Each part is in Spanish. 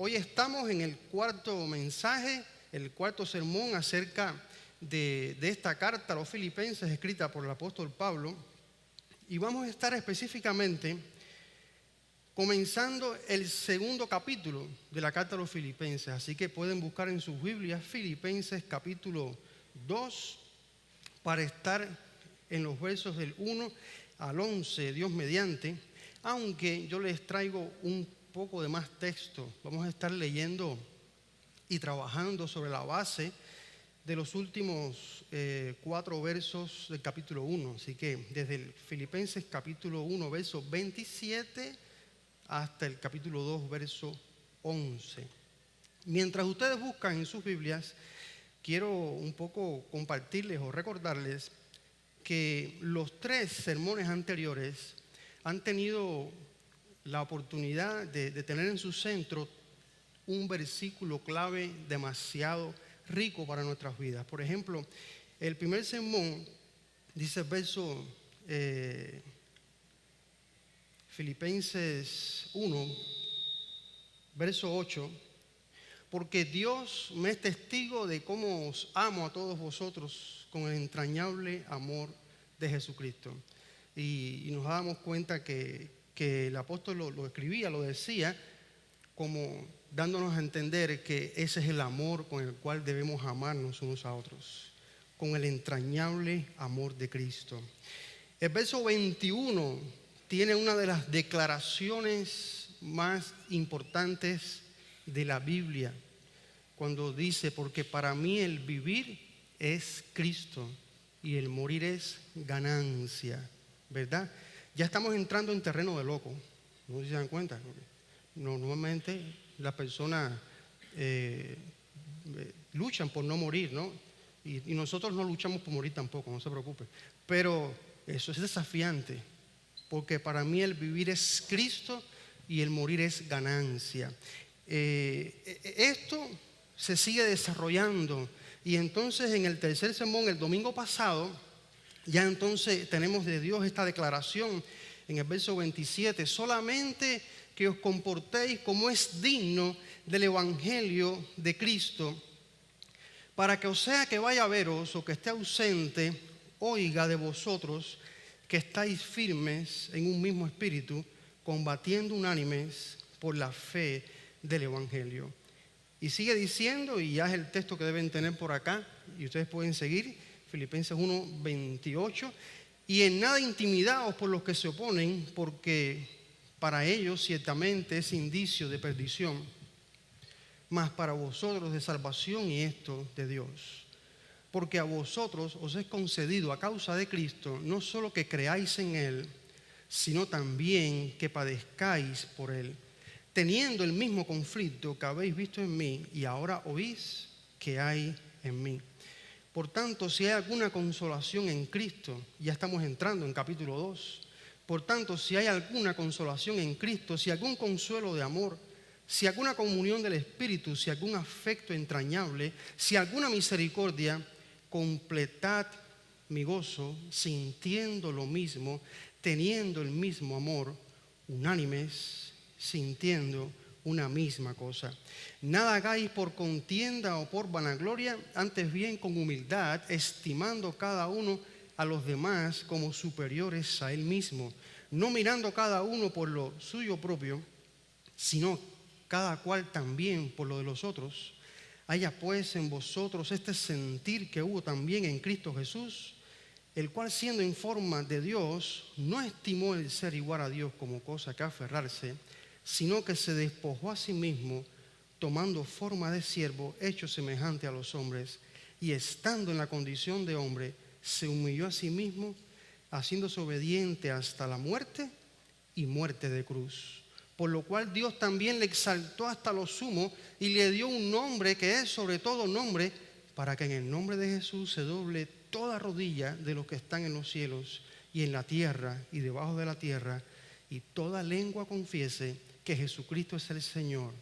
Hoy estamos en el cuarto mensaje, el cuarto sermón acerca de esta carta a los Filipenses escrita por el apóstol Pablo. Y vamos a estar específicamente comenzando el segundo capítulo de la carta a los Filipenses. Así que pueden buscar en sus Biblias Filipenses capítulo 2 para estar en los versos del 1 al 11, Dios mediante. Aunque yo les traigo un poco de más texto, vamos a estar leyendo y trabajando sobre la base de los últimos 4 versos del capítulo 1. Así que desde el Filipenses capítulo 1, verso 27 hasta el capítulo 2, verso 11. Mientras ustedes buscan en sus Biblias, quiero un poco compartirles o recordarles que los 3 sermones anteriores han tenido la oportunidad de tener en su centro un versículo clave demasiado rico para nuestras vidas. Por ejemplo, el primer sermón dice verso Filipenses 1, verso 8: porque Dios me es testigo de cómo os amo a todos vosotros con el entrañable amor de Jesucristo. Y nos damos cuenta que el apóstol lo escribía, lo decía, como dándonos a entender que ese es el amor con el cual debemos amarnos unos a otros, con el entrañable amor de Cristo. El verso 21 tiene una de las declaraciones más importantes de la Biblia, cuando dice: porque para mí el vivir es Cristo y el morir es ganancia, ¿verdad? Ya estamos entrando en terreno de loco, ¿no se dan cuenta? Normalmente las personas luchan por no morir, ¿no? Y nosotros no luchamos por morir tampoco, no se preocupe. Pero eso es desafiante, porque para mí el vivir es Cristo y el morir es ganancia. Esto se sigue desarrollando, y entonces en el tercer sermón, el domingo pasado, ya entonces tenemos de Dios esta declaración en el verso 27: solamente que os comportéis como es digno del evangelio de Cristo, para que, o sea que vaya a veros o que esté ausente, oiga de vosotros que estáis firmes en un mismo espíritu, combatiendo unánimes por la fe del evangelio. Y sigue diciendo, y ya es el texto que deben tener por acá, y ustedes pueden seguir, Filipenses 1, 28: y en nada intimidaos por los que se oponen, porque para ellos ciertamente es indicio de perdición, mas para vosotros de salvación, y esto de Dios. Porque a vosotros os es concedido a causa de Cristo, no solo que creáis en Él, sino también que padezcáis por Él, teniendo el mismo conflicto que habéis visto en mí y ahora oís que hay en mí. Por tanto, si hay alguna consolación en Cristo, ya estamos entrando en capítulo 2, por tanto, si hay alguna consolación en Cristo, si algún consuelo de amor, si alguna comunión del Espíritu, si algún afecto entrañable, si alguna misericordia, completad mi gozo, sintiendo lo mismo, teniendo el mismo amor, unánimes, sintiendo una misma cosa. Nada hagáis por contienda o por vanagloria, antes bien con humildad, estimando cada uno a los demás como superiores a él mismo, no mirando cada uno por lo suyo propio, sino cada cual también por lo de los otros. Haya pues en vosotros este sentir que hubo también en Cristo Jesús, el cual, siendo en forma de Dios, no estimó el ser igual a Dios como cosa que aferrarse, sino que se despojó a sí mismo, tomando forma de siervo, hecho semejante a los hombres, y estando en la condición de hombre, se humilló a sí mismo, haciéndose obediente hasta la muerte y muerte de cruz. Por lo cual Dios también le exaltó hasta lo sumo y le dio un nombre que es sobre todo nombre, para que en el nombre de Jesús se doble toda rodilla de los que están en los cielos y en la tierra y debajo de la tierra, y toda lengua confiese que Jesucristo es el Señor,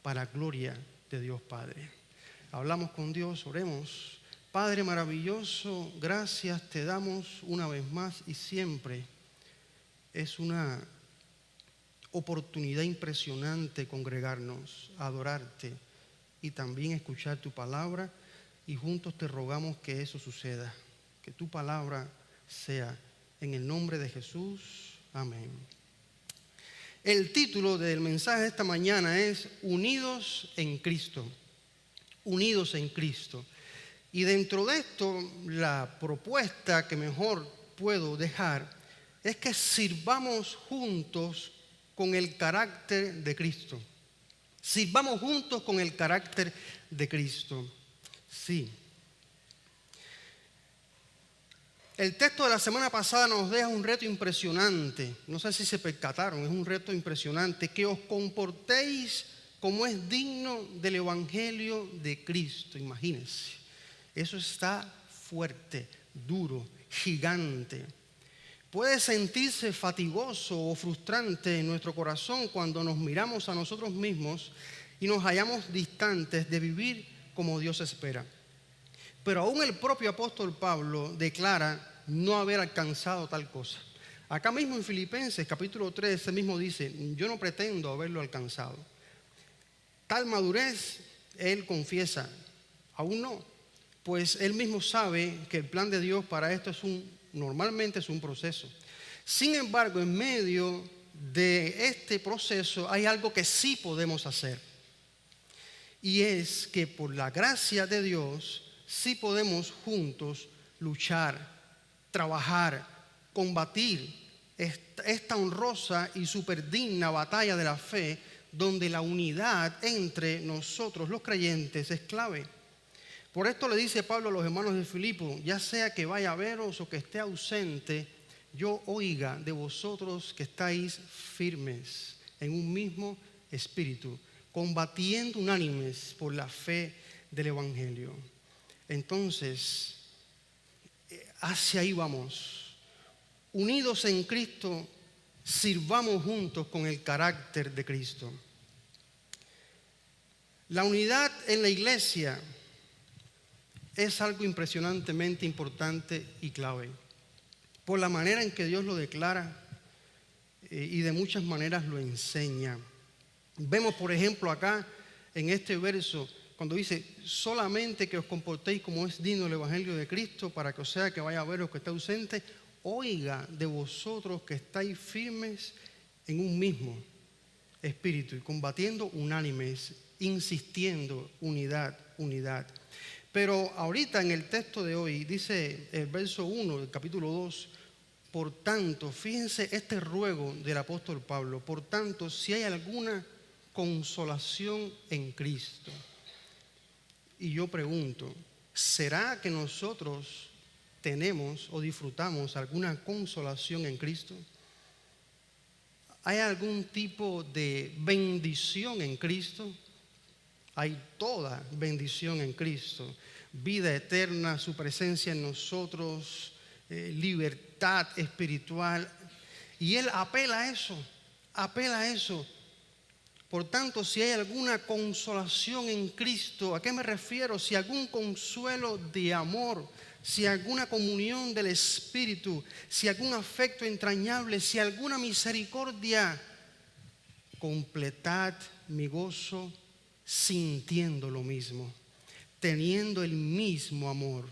para gloria de Dios Padre. Hablamos con Dios, oremos. Padre maravilloso, gracias te damos una vez más y siempre. Es una oportunidad impresionante congregarnos, adorarte y también escuchar tu palabra, y juntos te rogamos que eso suceda, que tu palabra sea en el nombre de Jesús. Amén. El título del mensaje de esta mañana es Unidos en Cristo. Unidos en Cristo. Y dentro de esto, la propuesta que mejor puedo dejar es que sirvamos juntos con el carácter de Cristo. Sirvamos juntos con el carácter de Cristo. Sí. El texto de la semana pasada nos deja un reto impresionante. No sé si se percataron, es un reto impresionante. Que os comportéis como es digno del Evangelio de Cristo. Imagínense. Eso está fuerte, duro, gigante. Puede sentirse fatigoso o frustrante en nuestro corazón cuando nos miramos a nosotros mismos y nos hallamos distantes de vivir como Dios espera. Pero aún el propio apóstol Pablo declara no haber alcanzado tal cosa. Acá mismo en Filipenses capítulo 3, él mismo dice, yo no pretendo haberlo alcanzado. Tal madurez, él confiesa, aún no, pues él mismo sabe que el plan de Dios para esto normalmente es un proceso. Sin embargo, en medio de este proceso hay algo que sí podemos hacer. Y es que por la gracia de Dios sí podemos juntos luchar, trabajar, combatir esta honrosa y súper digna batalla de la fe, donde la unidad entre nosotros los creyentes es clave. Por esto le dice Pablo a los hermanos de Filipo, ya sea que vaya a veros o que esté ausente, yo oiga de vosotros que estáis firmes en un mismo espíritu, combatiendo unánimes por la fe del Evangelio. Entonces, hacia ahí vamos. Unidos en Cristo, sirvamos juntos con el carácter de Cristo. La unidad en la iglesia es algo impresionantemente importante y clave. Por la manera en que Dios lo declara y de muchas maneras lo enseña. Vemos, por ejemplo, acá en este verso, cuando dice, solamente que os comportéis como es digno el Evangelio de Cristo, para que o sea que vaya a veros que está ausente, oiga de vosotros que estáis firmes en un mismo espíritu y combatiendo unánimes, insistiendo, unidad, unidad. Pero ahorita en el texto de hoy dice el verso 1 del capítulo 2, por tanto, fíjense este ruego del apóstol Pablo, por tanto, si hay alguna consolación en Cristo. Y yo pregunto, ¿será que nosotros tenemos o disfrutamos alguna consolación en Cristo? ¿Hay algún tipo de bendición en Cristo? Hay toda bendición en Cristo. Vida eterna, su presencia en nosotros, libertad espiritual. Y Él apela a eso, apela a eso. Por tanto, si hay alguna consolación en Cristo, ¿a qué me refiero? Si algún consuelo de amor, si alguna comunión del Espíritu, si algún afecto entrañable, si alguna misericordia, completad mi gozo sintiendo lo mismo, teniendo el mismo amor,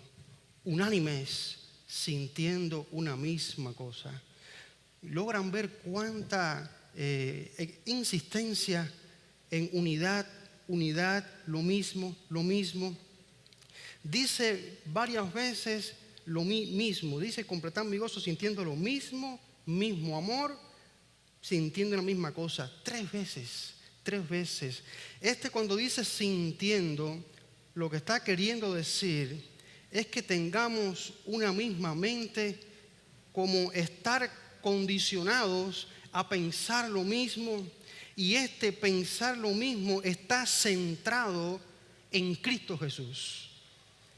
unánimes, sintiendo una misma cosa. Logran ver cuánta insistencia en unidad, unidad, lo mismo, lo mismo. Dice varias veces lo mismo, dice completar mi gozo sintiendo lo mismo, mismo amor, sintiendo la misma cosa, 3 veces. 3 veces. Cuando dice sintiendo, lo que está queriendo decir es que tengamos una misma mente, como estar condicionados a pensar lo mismo, y pensar lo mismo está centrado en Cristo Jesús.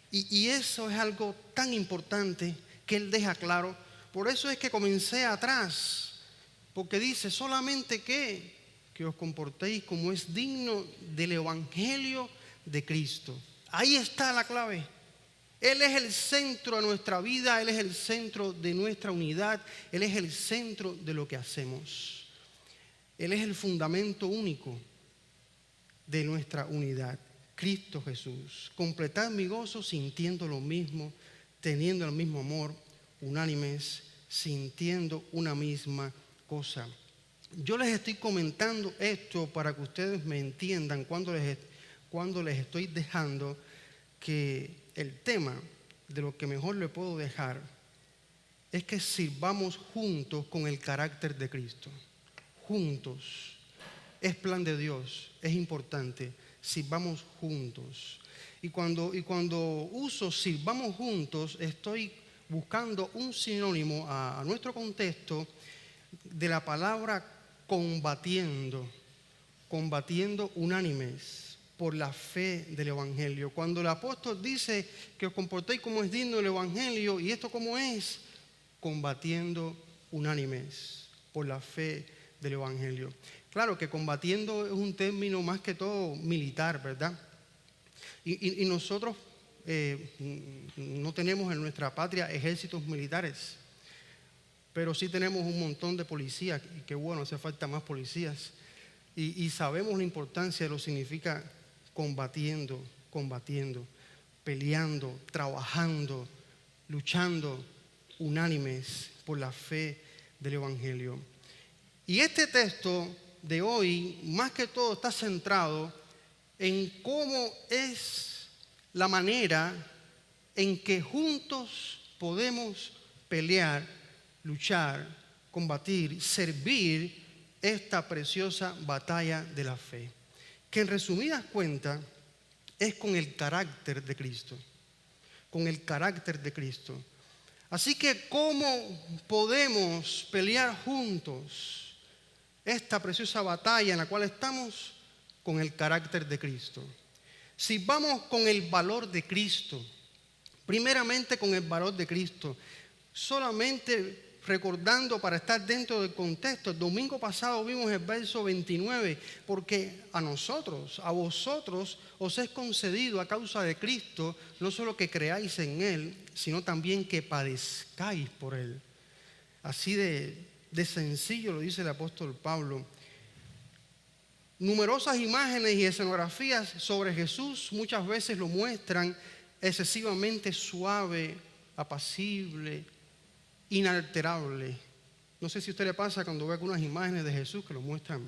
Y eso es algo tan importante que Él deja claro. Por eso es que comencé atrás, porque dice solamente que os comportéis como es digno del Evangelio de Cristo. Ahí está la clave. Él es el centro de nuestra vida, Él es el centro de nuestra unidad, Él es el centro de lo que hacemos. Él es el fundamento único de nuestra unidad. Cristo Jesús. Completad mi gozo sintiendo lo mismo, teniendo el mismo amor, unánimes, sintiendo una misma cosa. Yo les estoy comentando esto para que ustedes me entiendan cuando les estoy dejando que el tema de lo que mejor le puedo dejar es que sirvamos juntos con el carácter de Cristo. Juntos. Es plan de Dios, es importante. Sirvamos juntos. Y cuando uso sirvamos juntos, estoy buscando un sinónimo a nuestro contexto de la palabra combatiendo unánimes por la fe del Evangelio. Cuando el apóstol dice que os comportéis como es digno del Evangelio, ¿y esto cómo es? Combatiendo unánimes por la fe del Evangelio. Claro que combatiendo es un término más que todo militar, ¿verdad? Y nosotros no tenemos en nuestra patria ejércitos militares, pero sí tenemos un montón de policías, y qué bueno, hace falta más policías. Y sabemos la importancia de lo que significa combatiendo, peleando, trabajando, luchando, unánimes por la fe del Evangelio. Y este texto de hoy, más que todo, está centrado en cómo es la manera en que juntos podemos pelear, luchar, combatir, servir esta preciosa batalla de la fe, que en resumidas cuentas es con el carácter de Cristo, con el carácter de Cristo. Así que, ¿cómo podemos pelear juntos esta preciosa batalla en la cual estamos? Con el carácter de Cristo. Si vamos con el valor de Cristo, primeramente con el valor de Cristo, solamente recordando para estar dentro del contexto, el domingo pasado vimos el verso 29, porque a vosotros os es concedido a causa de Cristo, no solo que creáis en Él, sino también que padezcáis por Él. Así de sencillo lo dice el apóstol Pablo. Numerosas imágenes y escenografías sobre Jesús muchas veces lo muestran excesivamente suave, apacible, inalterable. No sé si a usted le pasa cuando ve algunas imágenes de Jesús que lo muestran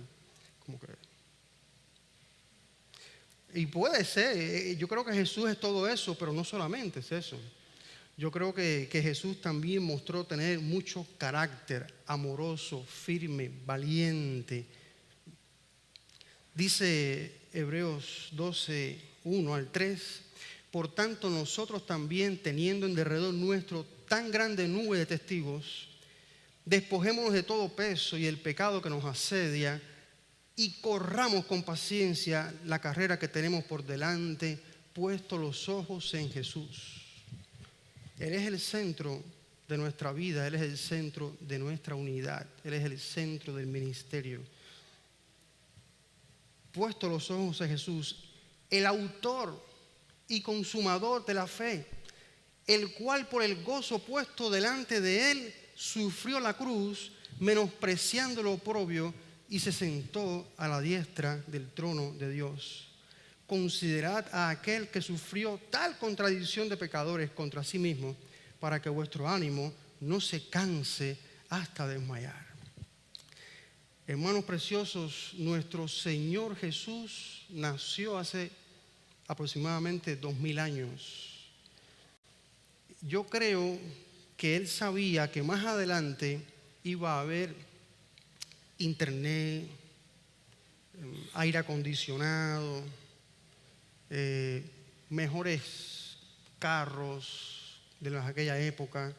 como que... Y puede ser, yo creo que Jesús es todo eso, pero no solamente es eso. Yo creo que Jesús también mostró tener mucho carácter, amoroso, firme, valiente. Dice Hebreos 12, 1 al 3, por tanto nosotros también, teniendo en derredor nuestro tan grande nube de testigos, despojémonos de todo peso y el pecado que nos asedia y corramos con paciencia la carrera que tenemos por delante, puesto los ojos en Jesús. Él es el centro de nuestra vida, Él es el centro de nuestra unidad, Él es el centro del ministerio. Puesto los ojos en Jesús, el autor y consumador de la fe, el cual por el gozo puesto delante de Él sufrió la cruz, menospreciando lo oprobio, y se sentó a la diestra del trono de Dios. Considerad a aquel que sufrió tal contradicción de pecadores contra sí mismo, para que vuestro ánimo no se canse hasta desmayar. Hermanos preciosos, nuestro Señor Jesús nació hace aproximadamente 2000 años. Yo creo que Él sabía que más adelante iba a haber internet, aire acondicionado, mejores carros de aquella época,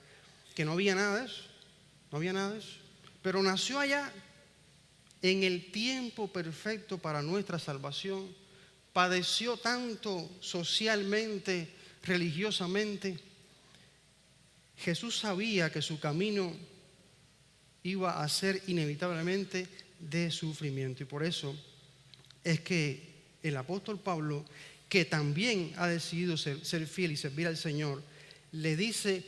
que no había nada de eso, pero nació allá en el tiempo perfecto para nuestra salvación, padeció tanto socialmente, religiosamente. Jesús sabía que su camino iba a ser inevitablemente de sufrimiento, y por eso es que el apóstol Pablo, que también ha decidido ser fiel y servir al Señor, le dice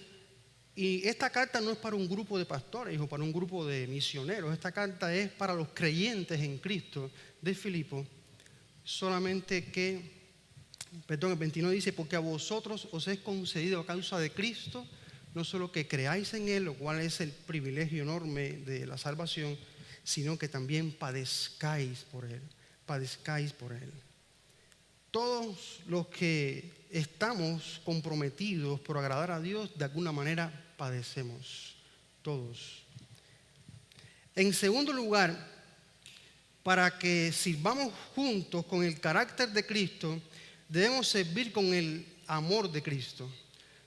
Y esta carta no es para un grupo de pastores o para un grupo de misioneros. Esta carta es para los creyentes en Cristo de Filipo. Solamente que, el 29 dice, porque a vosotros os es concedido a causa de Cristo, no solo que creáis en Él, lo cual es el privilegio enorme de la salvación, sino que también padezcáis por Él. Padezcáis por Él. Todos los que estamos comprometidos por agradar a Dios, de alguna manera padecemos. Todos. En segundo lugar, para que sirvamos juntos con el carácter de Cristo, debemos servir con el amor de Cristo.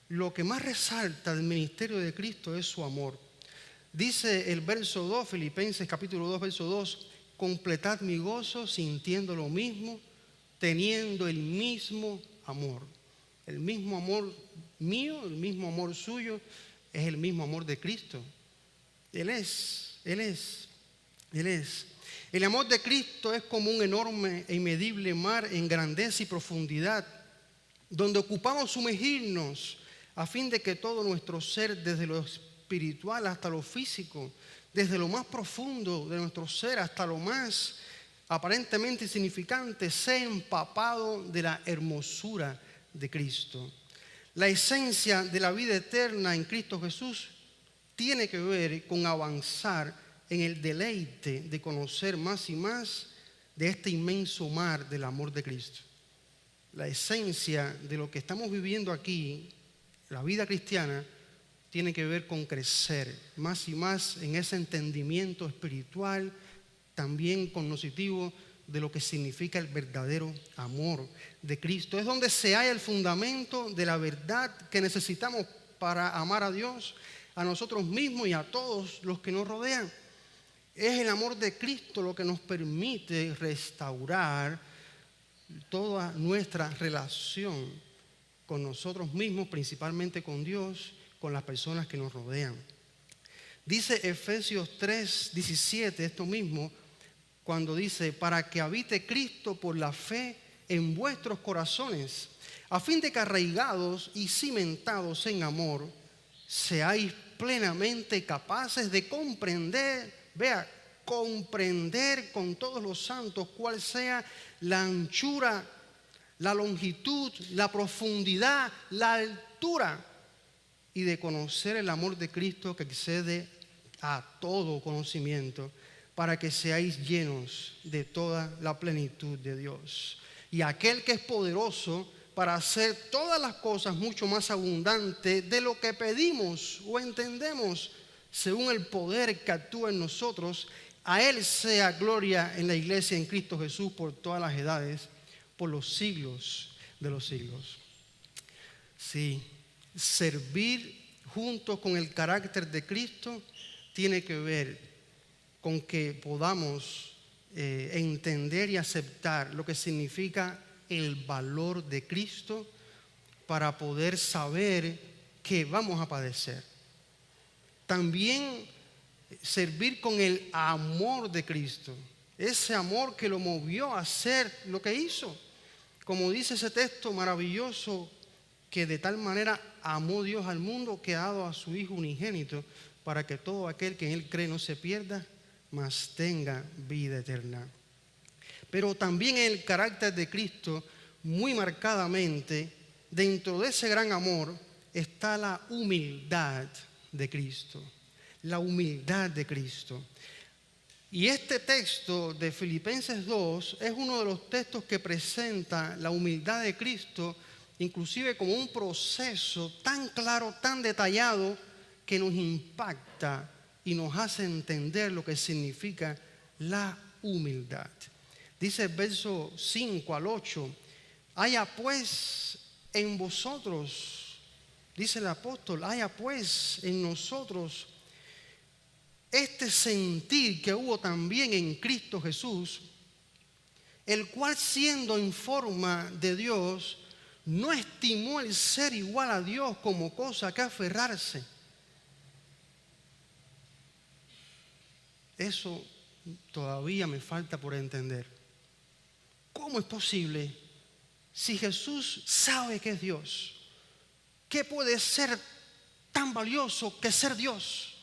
Lo que más resalta del ministerio de Cristo es su amor. Dice el verso 2, Filipenses capítulo 2, verso 2, completad mi gozo sintiendo lo mismo, teniendo el mismo amor. El mismo amor mío, el mismo amor suyo, es el mismo amor de Cristo. Él es. El amor de Cristo es como un enorme e inmedible mar en grandeza y profundidad, donde ocupamos sumergirnos a fin de que todo nuestro ser, desde lo espiritual hasta lo físico, desde lo más profundo de nuestro ser hasta lo más aparentemente insignificante, sea empapado de la hermosura de Cristo. La esencia de la vida eterna en Cristo Jesús tiene que ver con avanzar en el deleite de conocer más y más de este inmenso mar del amor de Cristo. La esencia de lo que estamos viviendo aquí, la vida cristiana, tiene que ver con crecer más y más en ese entendimiento espiritual, también cognoscitivo de lo que significa el verdadero amor de Cristo. Es donde se halla el fundamento de la verdad que necesitamos para amar a Dios, a nosotros mismos y a todos los que nos rodean. Es el amor de Cristo lo que nos permite restaurar toda nuestra relación con nosotros mismos, principalmente con Dios, con las personas que nos rodean. Dice Efesios 3:17 esto mismo, cuando dice, para que habite Cristo por la fe en vuestros corazones, a fin de que arraigados y cimentados en amor, seáis plenamente capaces de comprender, comprender con todos los santos cuál sea la anchura, la longitud, la profundidad, la altura, y de conocer el amor de Cristo que excede a todo conocimiento, para que seáis llenos de toda la plenitud de Dios. Y aquel que es poderoso para hacer todas las cosas mucho más abundantes de lo que pedimos o entendemos, según el poder que actúa en nosotros, a Él sea gloria en la iglesia en Cristo Jesús por todas las edades, por los siglos de los siglos. Sí, servir junto con el carácter de Cristo tiene que ver con que podamos entender y aceptar lo que significa el valor de Cristo para poder saber que vamos a padecer. También servir con el amor de Cristo, ese amor que lo movió a hacer lo que hizo. Como dice ese texto maravilloso, que de tal manera amó Dios al mundo que ha dado a su Hijo unigénito, para que todo aquel que en Él cree no se pierda, mas tenga vida eterna. Pero también en el carácter de Cristo, muy marcadamente, dentro de ese gran amor, está la humildad de Cristo. La humildad de Cristo. Y este texto de Filipenses 2 es uno de los textos que presenta la humildad de Cristo, inclusive como un proceso tan claro, tan detallado, que nos impacta y nos hace entender lo que significa la humildad. Dice el verso 5 al 8, haya pues en vosotros, dice el apóstol, haya pues en nosotros este sentir que hubo también en Cristo Jesús, el cual siendo en forma de Dios, no estimó el ser igual a Dios como cosa que aferrarse. Eso todavía me falta por entender. ¿Cómo es posible, si Jesús sabe que es Dios, qué puede ser tan valioso que ser Dios.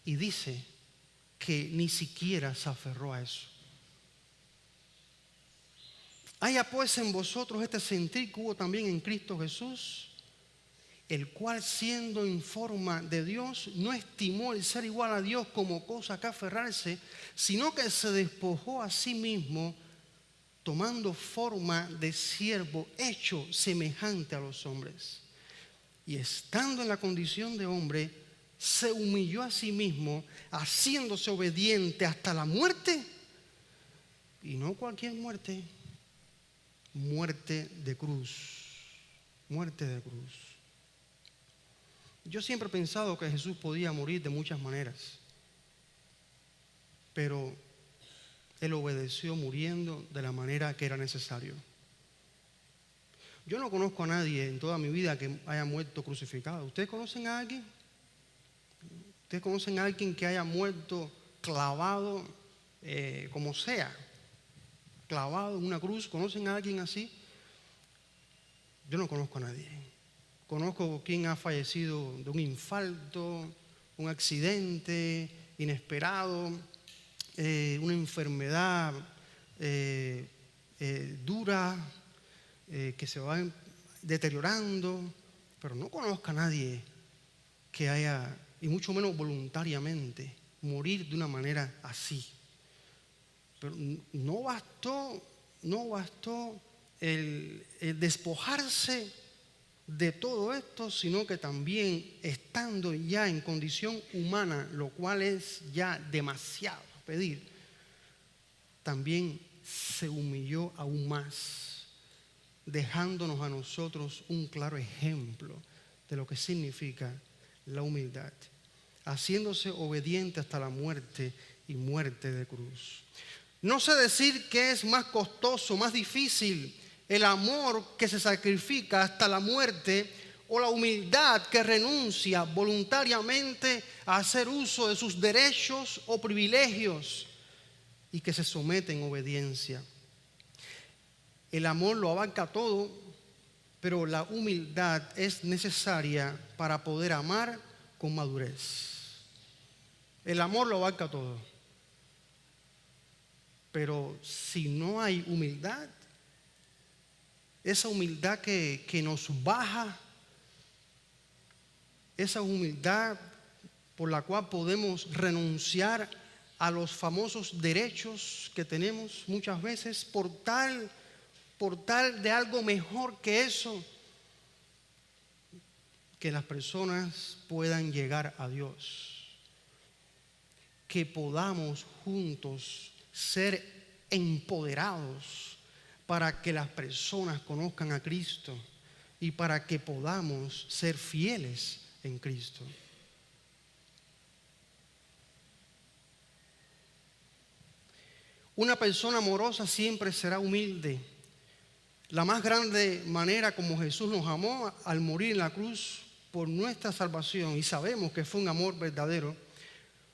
Y dice que ni siquiera se aferró a eso. Haya pues en vosotros este sentir que hubo también en Cristo Jesús, el cual siendo en forma de Dios, no estimó el ser igual a Dios como cosa que aferrarse, sino que se despojó a sí mismo, tomando forma de siervo, hecho semejante a los hombres. Y estando en la condición de hombre, se humilló a sí mismo, haciéndose obediente hasta la muerte, y no cualquier muerte, muerte de cruz, muerte de cruz. Yo siempre he pensado que Jesús podía morir de muchas maneras, pero Él obedeció muriendo de la manera que era necesario. Yo no conozco a nadie en toda mi vida que haya muerto crucificado. ¿Ustedes conocen a alguien? ¿Ustedes conocen a alguien que haya muerto clavado, como sea, clavado en una cruz? ¿Conocen a alguien así? Yo no conozco a nadie. Conozco quien ha fallecido de un infarto, un accidente inesperado, una enfermedad dura, que se va deteriorando, pero no conozco a nadie que haya, y mucho menos voluntariamente, morir de una manera así. Pero no bastó el despojarse de todo esto, sino que también estando ya en condición humana, lo cual es ya demasiado pedir, también se humilló aún más, dejándonos a nosotros un claro ejemplo de lo que significa la humildad, haciéndose obediente hasta la muerte y muerte de cruz. No sé decir qué es más costoso, más difícil, el amor que se sacrifica hasta la muerte o la humildad que renuncia voluntariamente a hacer uso de sus derechos o privilegios y que se somete en obediencia. El amor lo abarca todo, pero la humildad es necesaria para poder amar con madurez. El amor lo abarca todo, pero si no hay humildad, esa humildad que nos baja, esa humildad por la cual podemos renunciar a los famosos derechos que tenemos muchas veces por tal de algo mejor que eso, que las personas puedan llegar a Dios, que podamos juntos ser empoderados para que las personas conozcan a Cristo y para que podamos ser fieles en Cristo. Una persona amorosa siempre será humilde. La más grande manera como Jesús nos amó al morir en la cruz por nuestra salvación, y sabemos que fue un amor verdadero,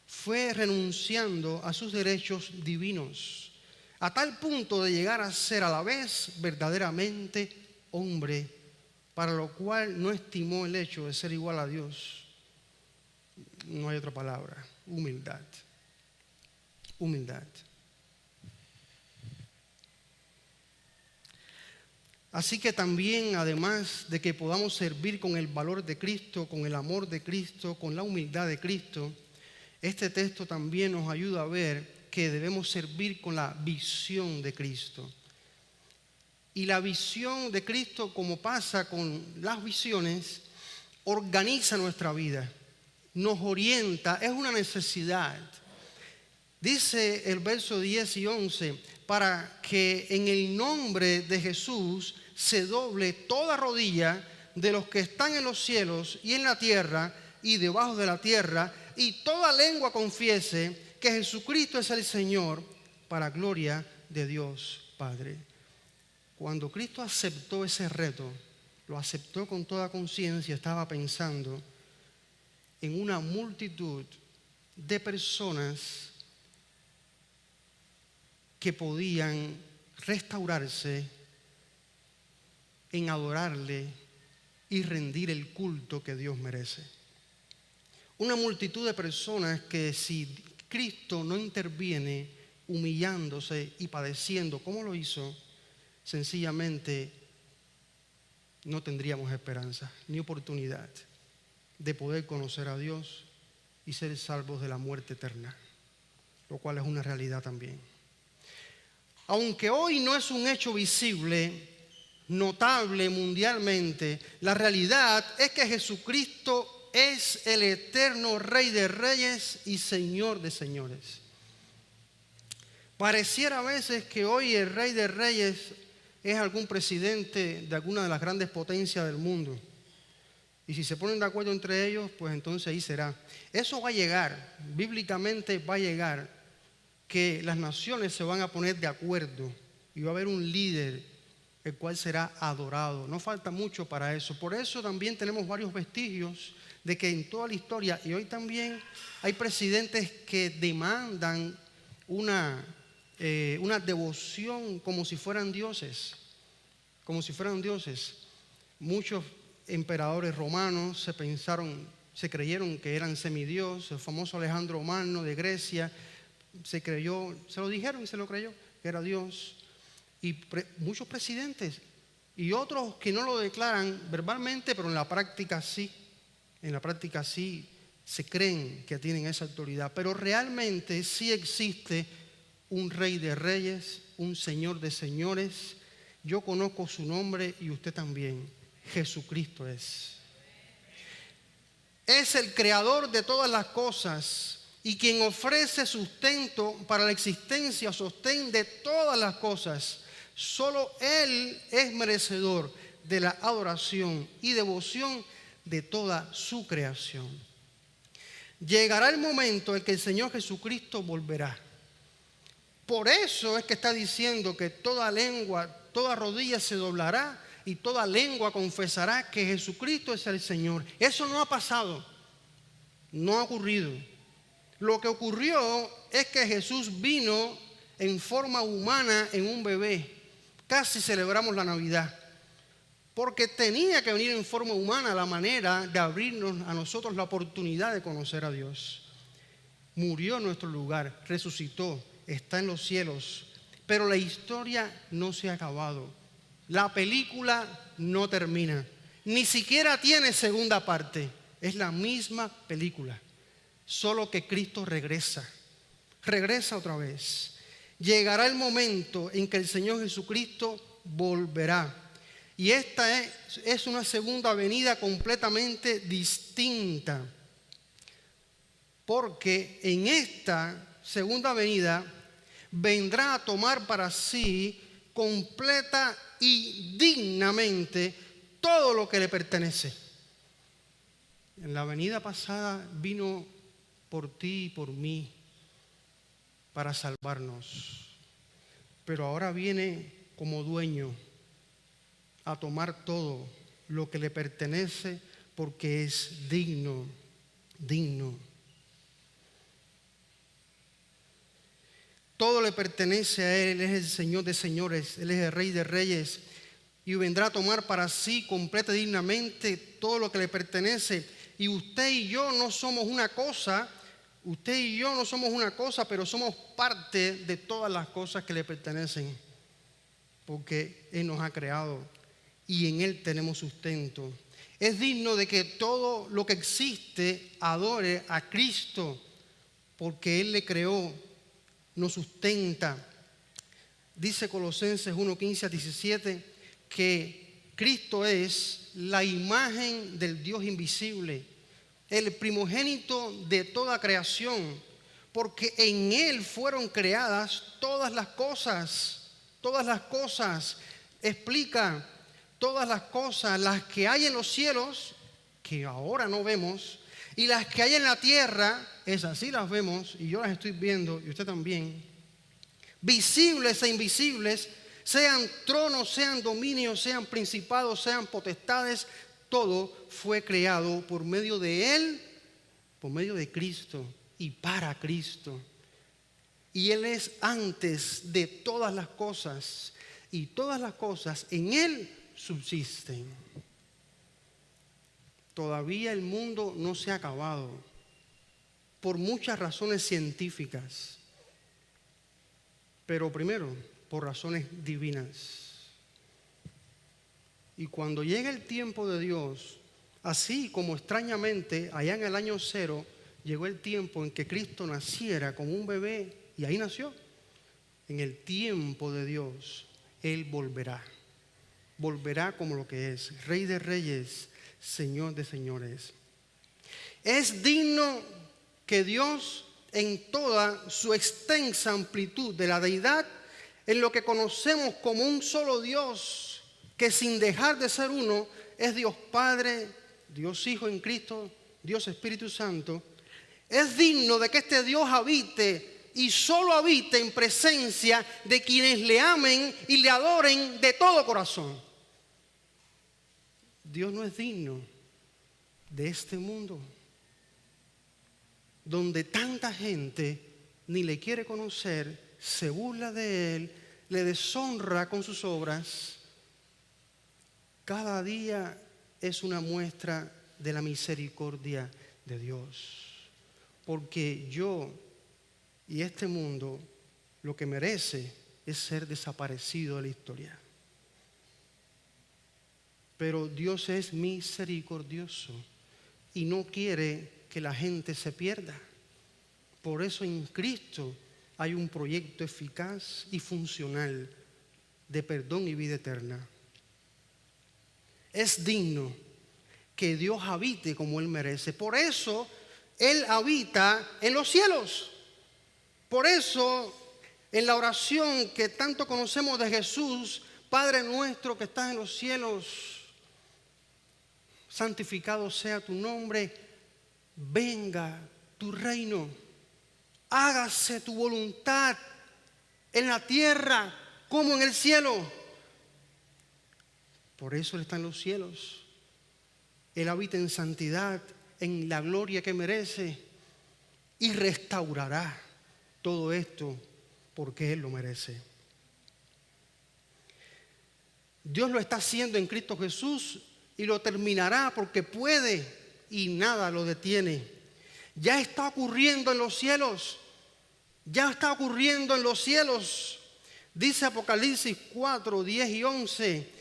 fue renunciando a sus derechos divinos, a tal punto de llegar a ser a la vez verdaderamente hombre, para lo cual no estimó el hecho de ser igual a Dios. No hay otra palabra, humildad. Humildad. Así que también, además de que podamos servir con el valor de Cristo, con el amor de Cristo, con la humildad de Cristo, este texto también nos ayuda a ver que debemos servir con la visión de Cristo. Y la visión de Cristo, como pasa con las visiones, organiza nuestra vida, nos orienta, es una necesidad. Dice el verso 10 y 11, para que en el nombre de Jesús se doble toda rodilla de los que están en los cielos y en la tierra y debajo de la tierra, y toda lengua confiese que Jesucristo es el Señor, para gloria de Dios Padre. Cuando Cristo aceptó ese reto, lo aceptó con toda conciencia, estaba pensando en una multitud de personas que podían restaurarse en adorarle y rendir el culto que Dios merece. Una multitud de personas que si Cristo no interviene humillándose y padeciendo como lo hizo, sencillamente no tendríamos esperanza ni oportunidad de poder conocer a Dios y ser salvos de la muerte eterna, lo cual es una realidad también. Aunque hoy no es un hecho visible, notable mundialmente, la realidad es que Jesucristo es el eterno Rey de Reyes y Señor de Señores. Pareciera a veces que hoy el Rey de Reyes es algún presidente de alguna de las grandes potencias del mundo. Y si se ponen de acuerdo entre ellos, pues entonces ahí será. Eso va a llegar, bíblicamente va a llegar, que las naciones se van a poner de acuerdo y va a haber un líder el cual será adorado. No falta mucho para eso. Por eso también tenemos varios vestigios de que en toda la historia, y hoy también hay presidentes que demandan una devoción como si fueran dioses. Como si fueran dioses. Muchos emperadores romanos se creyeron que eran semidios. El famoso Alejandro Magno de Grecia se lo dijeron y se lo creyó que era Dios. Y muchos presidentes y otros que no lo declaran verbalmente, pero en la práctica sí se creen que tienen esa autoridad. Pero realmente sí existe un Rey de Reyes, un Señor de Señores. Yo conozco su nombre y usted también. Jesucristo es. Es el creador de todas las cosas y quien ofrece sustento para la existencia, sostén de todas las cosas. Solo Él es merecedor de la adoración y devoción de toda su creación. Llegará el momento en que el Señor Jesucristo volverá. Por eso es que está diciendo que toda lengua, toda rodilla se doblará y toda lengua confesará que Jesucristo es el Señor. Eso no ha pasado, no ha ocurrido. Lo que ocurrió es que Jesús vino en forma humana en un bebé. Casi celebramos la Navidad. Porque tenía que venir en forma humana, la manera de abrirnos a nosotros la oportunidad de conocer a Dios. Murió en nuestro lugar, resucitó, está en los cielos. Pero la historia no se ha acabado. La película no termina. Ni siquiera tiene segunda parte. Es la misma película. Solo que Cristo regresa otra vez. Llegará el momento en que el Señor Jesucristo volverá. Y esta es una segunda venida completamente distinta. Porque en esta segunda venida vendrá a tomar para sí completa y dignamente todo lo que le pertenece. En la venida pasada vino por ti y por mí para salvarnos. Pero ahora viene como dueño a tomar todo lo que le pertenece porque es digno. Todo le pertenece a Él. Él es el Señor de señores, Él es el Rey de reyes y vendrá a tomar para sí completa y dignamente todo lo que le pertenece. Y usted y yo no somos una cosa, pero somos parte de todas las cosas que le pertenecen, porque Él nos ha creado y en Él tenemos sustento. Es digno de que todo lo que existe adore a Cristo, porque Él le creó, nos sustenta. Dice Colosenses 1:15-17 que Cristo es la imagen del Dios invisible, el primogénito de toda creación, porque en Él fueron creadas todas las cosas. Explica, todas las cosas, las que hay en los cielos, que ahora no vemos, y las que hay en la tierra, esas sí las vemos, y yo las estoy viendo, y usted también, visibles e invisibles, sean tronos, sean dominios, sean principados, sean potestades, todo fue creado por medio de Él, por medio de Cristo y para Cristo. Y Él es antes de todas las cosas, y todas las cosas en Él subsisten. todavía el mundo no se ha acabado por muchas razones científicas, pero primero por razones divinas. Y cuando llegue el tiempo de Dios, así como extrañamente allá en el año 0 llegó el tiempo en que Cristo naciera como un bebé, y ahí nació, en el tiempo de Dios Él volverá como lo que es, Rey de reyes, Señor de señores. Es digno que Dios, en toda su extensa amplitud de la deidad, en lo que conocemos como un solo Dios, que sin dejar de ser uno, es Dios Padre, Dios Hijo en Cristo, Dios Espíritu Santo, es digno de que este Dios habite y solo habite en presencia de quienes le amen y le adoren de todo corazón. Dios no es digno de este mundo, donde tanta gente ni le quiere conocer, se burla de Él, le deshonra con sus obras. Cada día es una muestra de la misericordia de Dios, porque yo y este mundo lo que merece es ser desaparecido de la historia. Pero Dios es misericordioso y no quiere que la gente se pierda. Por eso en Cristo hay un proyecto eficaz y funcional de perdón y vida eterna. Es digno que Dios habite como Él merece. Por eso Él habita en los cielos. Por eso en la oración que tanto conocemos de Jesús, Padre nuestro que estás en los cielos, santificado sea tu nombre, venga tu reino, hágase tu voluntad en la tierra como en el cielo. Por eso Él está en los cielos. Él habita en santidad, en la gloria que merece, y restaurará todo esto porque Él lo merece. Dios lo está haciendo en Cristo Jesús y lo terminará porque puede y nada lo detiene. Ya está ocurriendo en los cielos. Ya está ocurriendo en los cielos. Dice Apocalipsis 4, 10 y 11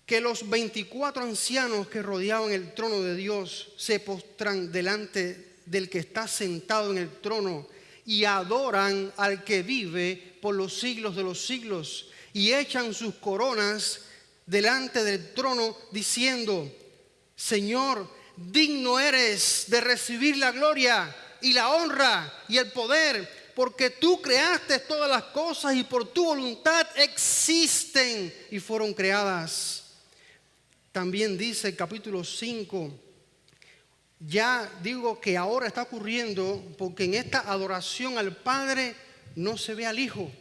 que los 24 ancianos que rodeaban el trono de Dios se postran delante del que está sentado en el trono y adoran al que vive por los siglos de los siglos y echan sus coronas delante del trono diciendo: Señor, digno eres de recibir la gloria y la honra y el poder, porque tú creaste todas las cosas y por tu voluntad existen y fueron creadas. También dice el capítulo 5, ya digo que ahora está ocurriendo porque en esta adoración al Padre no se ve al Hijo,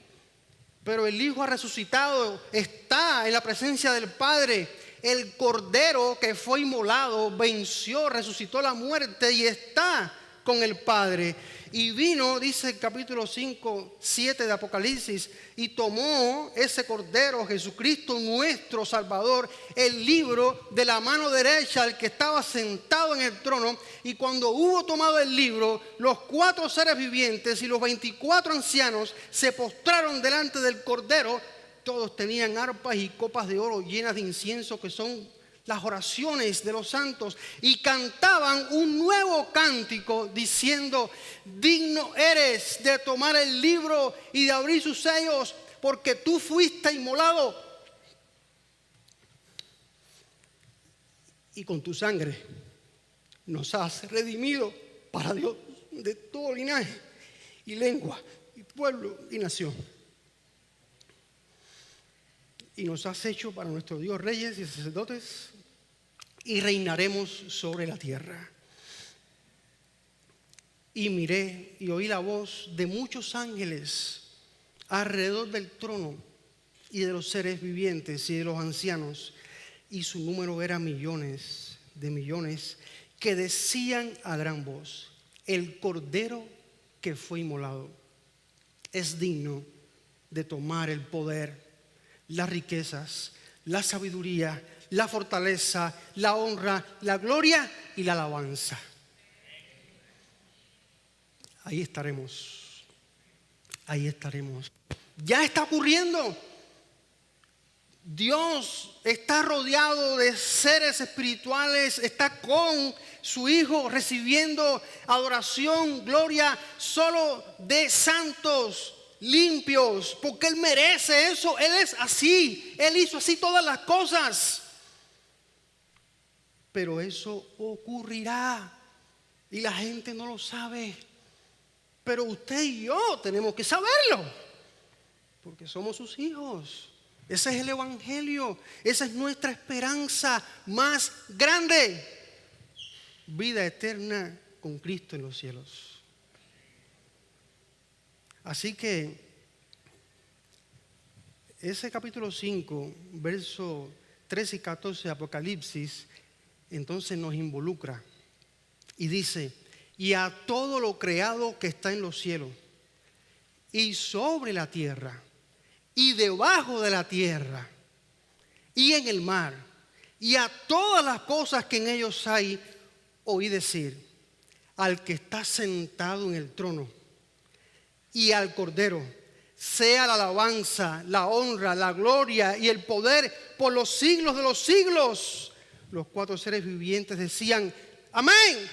pero el Hijo ha resucitado, está en la presencia del Padre. El Cordero que fue inmolado venció, resucitó la muerte y está con el Padre. Y vino, dice el capítulo 5, 7 de Apocalipsis, y tomó ese Cordero, Jesucristo nuestro Salvador, el libro de la mano derecha al que estaba sentado en el trono. Y cuando hubo tomado el libro, los 4 seres vivientes y los 24 ancianos se postraron delante del Cordero. Todos tenían arpas y copas de oro llenas de incienso, que son las oraciones de los santos, y cantaban un nuevo cántico diciendo: digno eres de tomar el libro y de abrir sus sellos, porque tú fuiste inmolado y con tu sangre nos has redimido para Dios de todo linaje y lengua y pueblo y nación. Y nos has hecho para nuestro Dios reyes y sacerdotes, y reinaremos sobre la tierra. Y miré y oí la voz de muchos ángeles alrededor del trono y de los seres vivientes y de los ancianos, y su número era millones de millones, que decían a gran voz: el Cordero que fue inmolado es digno de tomar el poder, las riquezas, la sabiduría, la fortaleza, la honra, la gloria y la alabanza. Ahí estaremos. Ahí estaremos. Ya está ocurriendo. Dios está rodeado de seres espirituales, está con su Hijo recibiendo adoración, gloria, solo de santos, limpios, porque Él merece eso. Él es así, Él hizo así todas las cosas. Pero eso ocurrirá y la gente no lo sabe. Pero usted y yo tenemos que saberlo, porque somos sus hijos. Ese es el evangelio, esa es nuestra esperanza más grande. Vida eterna con Cristo en los cielos. Así que ese capítulo 5, versos 13 y 14 de Apocalipsis, entonces nos involucra y dice: y a todo lo creado que está en los cielos y sobre la tierra y debajo de la tierra y en el mar, y a todas las cosas que en ellos hay, oí decir: al que está sentado en el trono y al Cordero sea la alabanza, la honra, la gloria y el poder por los siglos de los siglos. Los 4 seres vivientes decían: amén.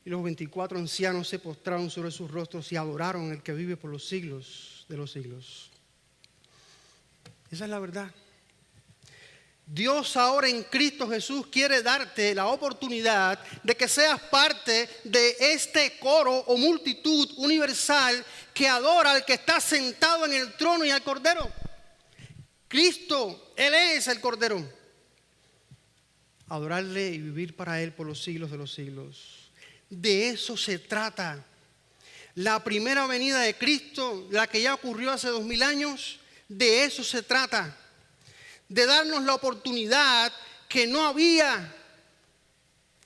Y los 24 ancianos se postraron sobre sus rostros y adoraron al que vive por los siglos de los siglos. Esa es la verdad. Dios ahora en Cristo Jesús quiere darte la oportunidad de que seas parte de este coro o multitud universal que adora al que está sentado en el trono y al Cordero. Cristo, Él es el Cordero. Adorarle y vivir para Él por los siglos de los siglos. De eso se trata. La primera venida de Cristo, la que ya ocurrió hace 2000 años, de eso se trata. De darnos la oportunidad que no había,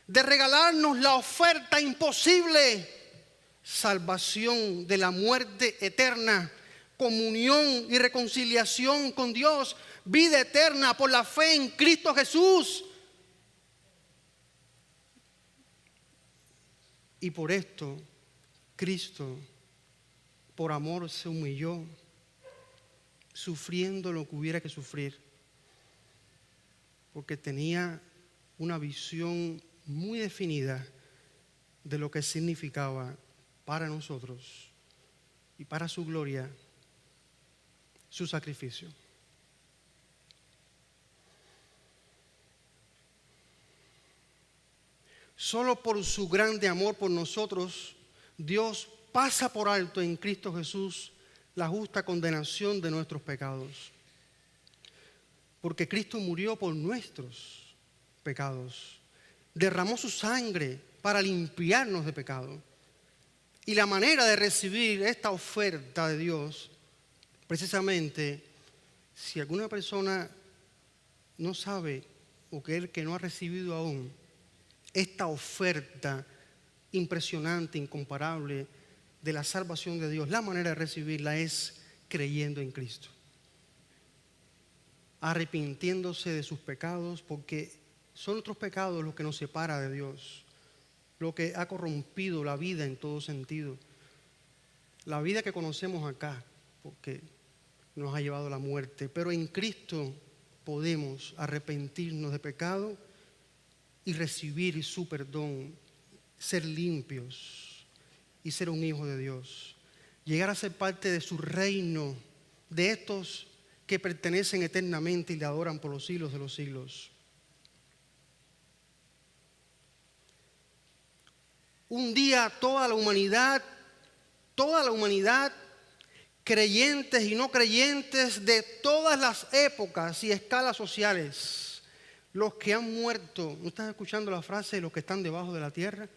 de regalarnos la oferta imposible: salvación de la muerte eterna, comunión y reconciliación con Dios, vida eterna por la fe en Cristo Jesús. Y por esto Cristo, por amor, se humilló, sufriendo lo que hubiera que sufrir, porque tenía una visión muy definida de lo que significaba para nosotros y para su gloria su sacrificio. Solo por su grande amor por nosotros, Dios pasa por alto en Cristo Jesús la justa condenación de nuestros pecados. Porque Cristo murió por nuestros pecados, derramó su sangre para limpiarnos de pecado. Y la manera de recibir esta oferta de Dios, precisamente, si alguna persona no sabe o que no ha recibido aún esta oferta impresionante, incomparable de la salvación de Dios, la manera de recibirla es creyendo en Cristo, arrepintiéndose de sus pecados, porque son nuestros pecados los que nos separan de Dios, lo que ha corrompido la vida en todo sentido, la vida que conocemos acá, porque nos ha llevado a la muerte. Pero en Cristo podemos arrepentirnos de pecado y recibir su perdón, ser limpios y ser un hijo de Dios, llegar a ser parte de su reino, de estos que pertenecen eternamente y le adoran por los siglos de los siglos. Un día toda la humanidad, creyentes y no creyentes de todas las épocas y escalas sociales, los que han muerto, ¿no estás escuchando la frase de los que están debajo de la tierra?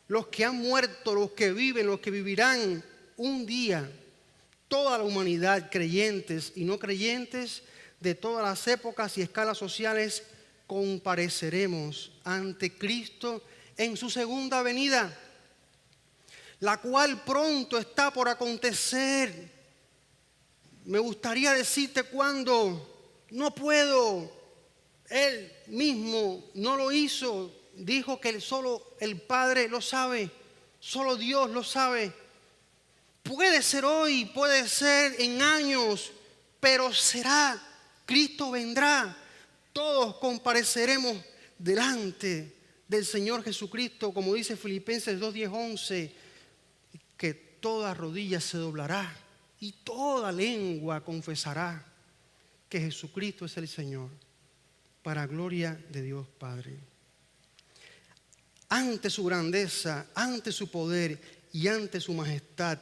Los que han muerto, los que viven, los que vivirán un día, toda la humanidad, creyentes y no creyentes de todas las épocas y escalas sociales, compareceremos ante Cristo en su segunda venida, la cual pronto está por acontecer. Me gustaría decirte cuándo, no puedo, Él mismo no lo hizo. Dijo que solo el Padre lo sabe. Solo Dios lo sabe. Puede ser hoy, puede ser en años, pero será. Cristo vendrá. Todos compareceremos delante del Señor Jesucristo, como dice Filipenses 2, 10, 11, que toda rodilla se doblará y toda lengua confesará que Jesucristo es el Señor, para gloria de Dios Padre. Ante su grandeza, ante su poder y ante su majestad,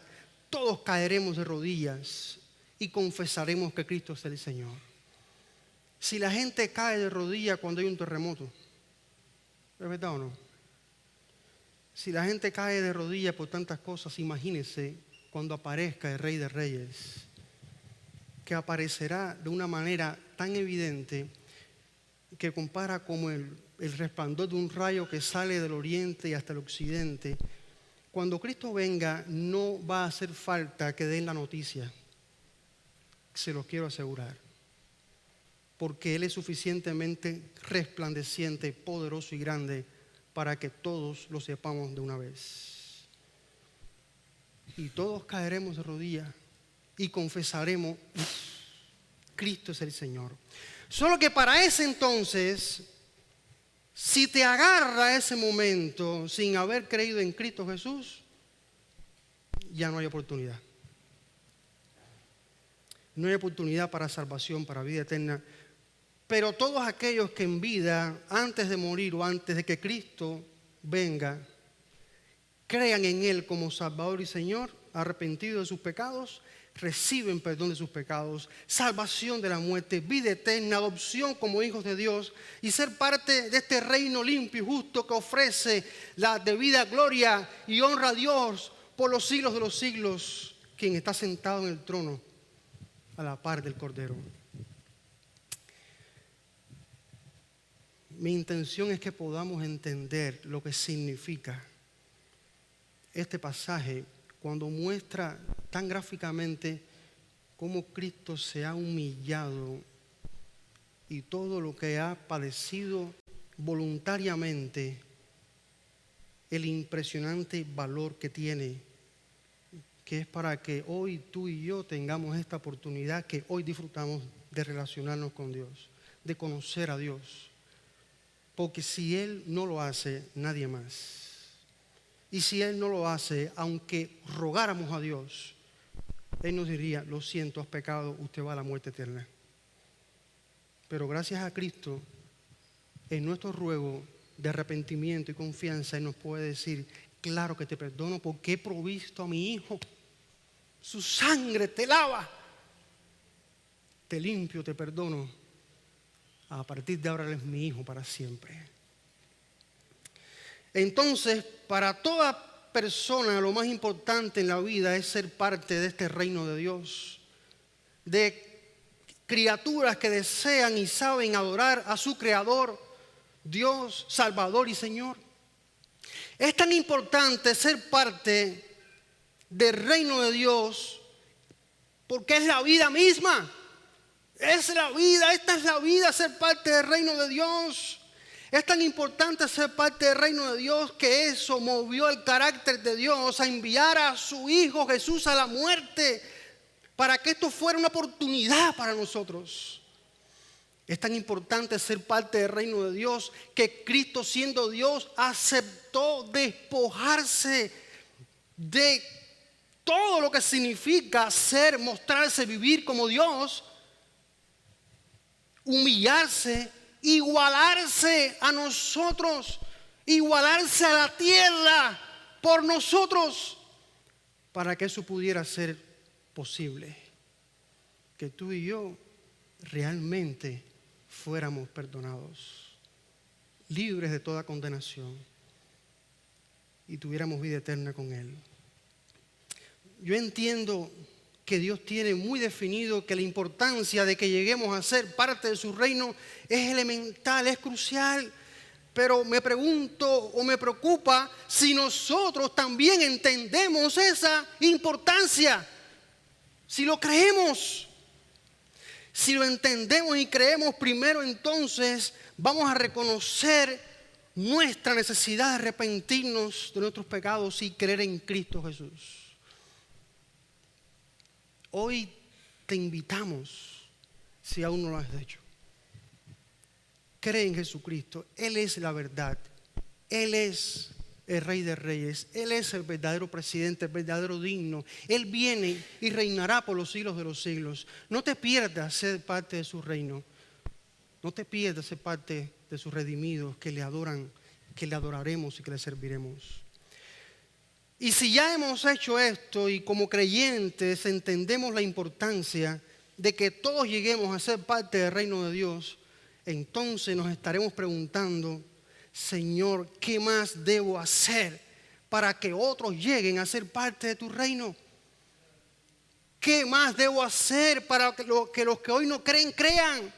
todos caeremos de rodillas y confesaremos que Cristo es el Señor. Si la gente cae de rodillas cuando hay un terremoto, ¿es verdad o no? Si la gente cae de rodillas por tantas cosas, imagínense cuando aparezca el Rey de Reyes, que aparecerá de una manera tan evidente que compara como el resplandor de un rayo que sale del oriente y hasta el occidente. Cuando Cristo venga, no va a hacer falta que den la noticia, se los quiero asegurar, porque Él es suficientemente resplandeciente, poderoso y grande para que todos lo sepamos de una vez. Y todos caeremos de rodillas y confesaremos: Cristo es el Señor. Solo que para ese entonces, si te agarra ese momento sin haber creído en Cristo Jesús, ya no hay oportunidad. No hay oportunidad para salvación, para vida eterna. Pero todos aquellos que en vida, antes de morir o antes de que Cristo venga, crean en Él como Salvador y Señor, arrepentidos de sus pecados, reciben perdón de sus pecados, salvación de la muerte, vida eterna, adopción como hijos de Dios y ser parte de este reino limpio y justo que ofrece la debida gloria y honra a Dios por los siglos de los siglos, quien está sentado en el trono a la par del Cordero. Mi intención es que podamos entender lo que significa este pasaje cuando muestra tan gráficamente cómo Cristo se ha humillado y todo lo que ha padecido voluntariamente, el impresionante valor que tiene, que es para que hoy tú y yo tengamos esta oportunidad que hoy disfrutamos de relacionarnos con Dios, de conocer a Dios. Porque si Él no lo hace, nadie más. Y si Él no lo hace, aunque rogáramos a Dios, Él nos diría: lo siento, has pecado, usted va a la muerte eterna. Pero gracias a Cristo, en nuestro ruego de arrepentimiento y confianza, Él nos puede decir: claro que te perdono porque he provisto a mi Hijo. Su sangre te lava, te limpio, te perdono. A partir de ahora Él es mi Hijo para siempre. Entonces, para toda persona lo más importante en la vida es ser parte de este reino de Dios, de criaturas que desean y saben adorar a su Creador, Dios, Salvador y Señor. Es tan importante ser parte del reino de Dios porque es la vida misma. Es la vida, esta es la vida, ser parte del reino de Dios. Es tan importante ser parte del reino de Dios que eso movió el carácter de Dios a enviar a su Hijo Jesús a la muerte para que esto fuera una oportunidad para nosotros. Es tan importante ser parte del reino de Dios que Cristo, siendo Dios, aceptó despojarse de todo lo que significa ser, mostrarse, vivir como Dios, humillarse, igualarse a nosotros, igualarse a la tierra por nosotros, para que eso pudiera ser posible, que tú y yo realmente fuéramos perdonados, libres de toda condenación y tuviéramos vida eterna con Él. Yo entiendo que Dios tiene muy definido que la importancia de que lleguemos a ser parte de su reino es elemental, es crucial. Pero me pregunto o me preocupa si nosotros también entendemos esa importancia, si lo creemos. Si lo entendemos y creemos primero, entonces vamos a reconocer nuestra necesidad de arrepentirnos de nuestros pecados y creer en Cristo Jesús. Hoy te invitamos, si aún no lo has hecho, cree en Jesucristo. Él es la verdad. Él es el Rey de Reyes. Él es el verdadero presidente, el verdadero digno. Él viene y reinará por los siglos de los siglos. No te pierdas ser parte de su reino. No te pierdas ser parte de sus redimidos que le adoran, que le adoraremos y que le serviremos. Y si ya hemos hecho esto y como creyentes entendemos la importancia de que todos lleguemos a ser parte del reino de Dios, entonces nos estaremos preguntando: Señor, ¿qué más debo hacer para que otros lleguen a ser parte de tu reino? ¿Qué más debo hacer para que los que hoy no creen, crean?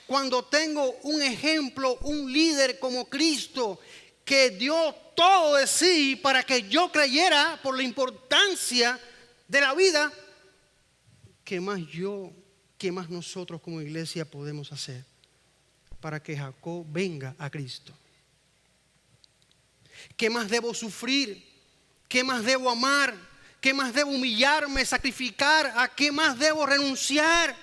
Cuando tengo un ejemplo, un líder como Cristo, que dio todo de sí para que yo creyera por la importancia de la vida, ¿qué más nosotros como iglesia podemos hacer para que Jacob venga a Cristo? ¿Qué más debo sufrir? ¿Qué más debo amar? ¿Qué más debo humillarme, sacrificar? ¿A qué más debo renunciar?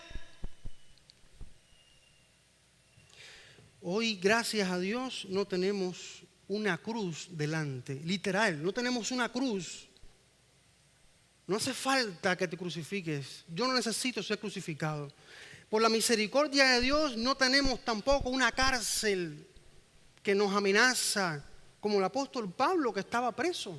Hoy, gracias a Dios, no tenemos una cruz delante, literal, no tenemos una cruz. No hace falta que te crucifiques. Yo no necesito ser crucificado. Por la misericordia de Dios no tenemos tampoco una cárcel que nos amenaza, como el apóstol Pablo, que estaba preso,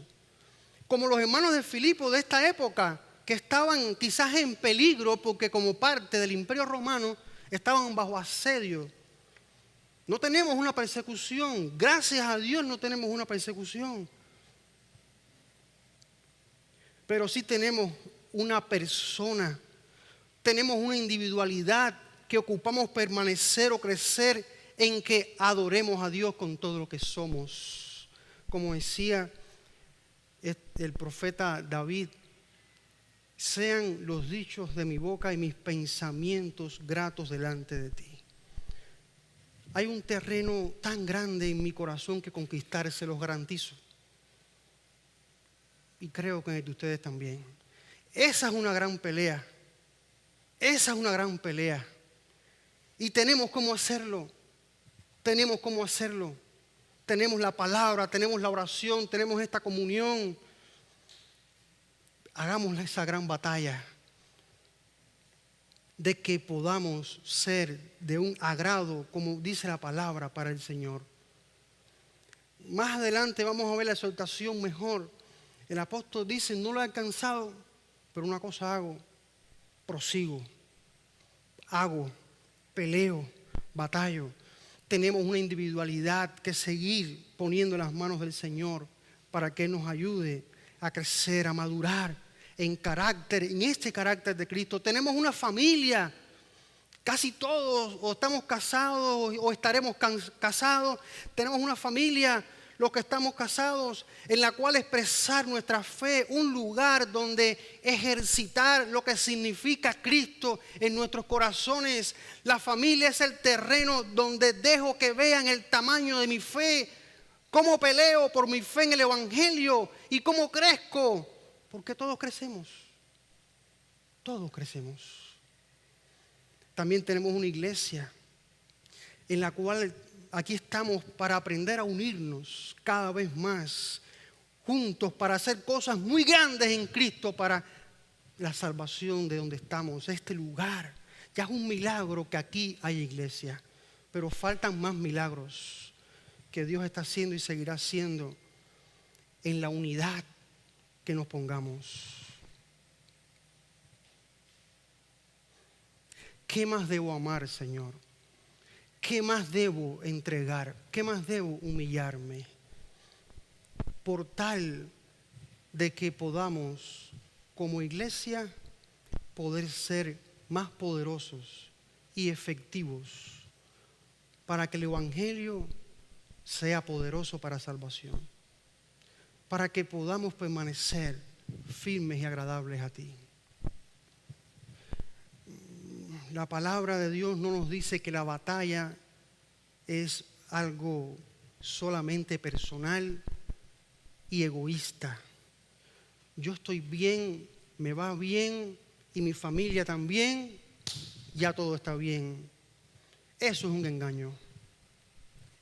como los hermanos de Filipo de esta época, que estaban quizás en peligro porque como parte del imperio romano estaban bajo asedio. No tenemos una persecución, gracias a Dios no tenemos una persecución, pero sí tenemos una persona, tenemos una individualidad que ocupamos permanecer o crecer en que adoremos a Dios con todo lo que somos. Como decía el profeta David: sean los dichos de mi boca y mis pensamientos gratos delante de ti. Hay un terreno tan grande en mi corazón que conquistar, se los garantizo. Y creo que en el de ustedes también. Esa es una gran pelea. Esa es una gran pelea. Y tenemos cómo hacerlo. Tenemos cómo hacerlo. Tenemos la palabra, tenemos la oración, tenemos esta comunión. Hagamos esa gran batalla de que podamos ser de un agrado, como dice la palabra, para el Señor. Más adelante vamos a ver la exhortación mejor. El apóstol dice: no lo he alcanzado, pero una cosa hago, prosigo, hago, peleo, batallo. Tenemos una individualidad que seguir poniendo en las manos del Señor para que nos ayude a crecer, a madurar en carácter, en este carácter de Cristo. Tenemos una familia, casi todos o estamos casados o estaremos casados. Tenemos una familia, los que estamos casados, en la cual expresar nuestra fe, un lugar donde ejercitar lo que significa Cristo en nuestros corazones. La familia es el terreno donde dejo que vean el tamaño de mi fe, cómo peleo por mi fe en el Evangelio y cómo crezco, porque todos crecemos, todos crecemos. También tenemos una iglesia en la cual aquí estamos para aprender a unirnos cada vez más juntos para hacer cosas muy grandes en Cristo para la salvación de donde estamos. Este lugar ya es un milagro que aquí hay iglesia, pero faltan más milagros que Dios está haciendo y seguirá haciendo en la unidad que nos pongamos. ¿Qué más debo amar, Señor? ¿Qué más debo entregar? ¿Qué más debo humillarme? Por tal de que podamos, como iglesia, poder ser más poderosos y efectivos para que el Evangelio sea poderoso para salvación. Para que podamos permanecer firmes y agradables a ti. La palabra de Dios no nos dice que la batalla es algo solamente personal y egoísta. Yo estoy bien, me va bien y mi familia también, ya todo está bien. Eso es un engaño.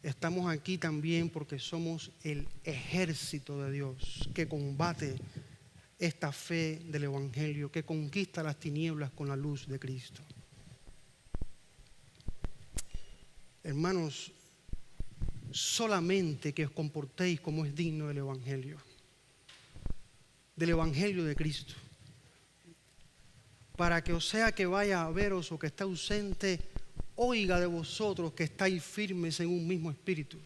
Estamos aquí también porque somos el ejército de Dios que combate esta fe del Evangelio, que conquista las tinieblas con la luz de Cristo. Hermanos, solamente que os comportéis como es digno del Evangelio de Cristo, para que o sea que vaya a veros o que está ausente, oiga de vosotros que estáis firmes en un mismo espíritu,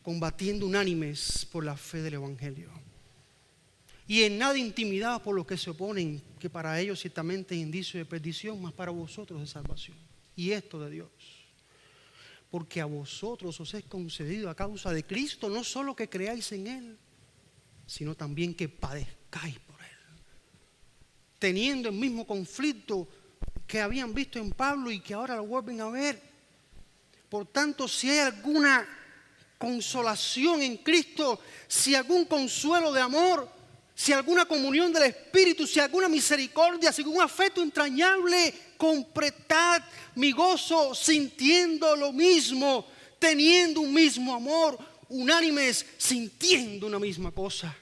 combatiendo unánimes por la fe del Evangelio, y en nada intimidados por los que se oponen, que para ellos ciertamente es indicio de perdición, mas para vosotros de salvación, y esto de Dios. Porque a vosotros os es concedido a causa de Cristo, no solo que creáis en Él, sino también que padezcáis por Él. Teniendo el mismo conflicto que habían visto en Pablo y que ahora lo vuelven a ver. Por tanto, si hay alguna consolación en Cristo, si algún consuelo de amor, si alguna comunión del Espíritu, si alguna misericordia, si algún afecto entrañable, completad mi gozo sintiendo lo mismo, teniendo un mismo amor, unánimes, sintiendo una misma cosa.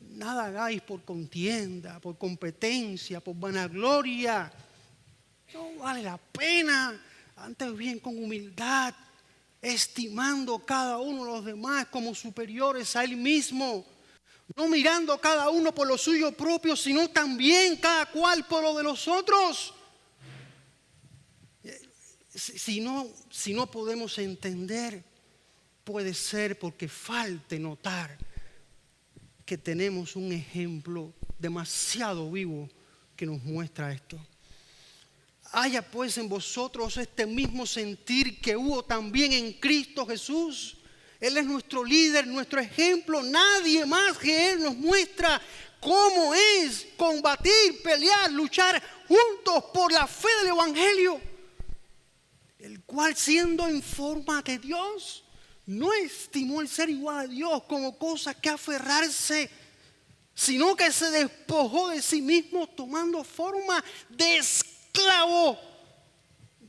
Nada hagáis por contienda, por competencia, por vanagloria. No vale la pena. Antes bien con humildad, estimando cada uno de los demás como superiores a él mismo. No mirando cada uno por lo suyo propio, sino también cada cual por lo de los otros. Si no podemos entender, puede ser porque falte notar que tenemos un ejemplo demasiado vivo que nos muestra esto. Haya pues en vosotros este mismo sentir que hubo también en Cristo Jesús. Él es nuestro líder, nuestro ejemplo. Nadie más que Él nos muestra cómo es combatir, pelear, luchar juntos por la fe del Evangelio. El cual, siendo en forma de Dios, no estimó el ser igual a Dios como cosa que aferrarse, sino que se despojó de sí mismo tomando forma de esclavo,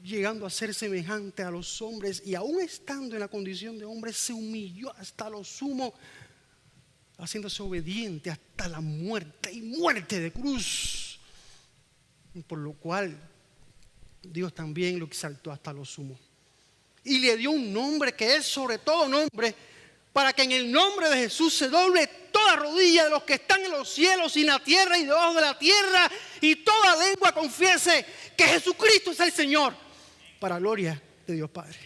llegando a ser semejante a los hombres, y aún estando en la condición de hombre se humilló hasta lo sumo, haciéndose obediente hasta la muerte y muerte de cruz, por lo cual Dios también lo exaltó hasta lo sumo y le dio un nombre que es sobre todo nombre, para que en el nombre de Jesús se doble toda rodilla de los que están en los cielos y en la tierra y debajo de la tierra, y toda lengua confiese que Jesucristo es el Señor, para gloria de Dios Padre.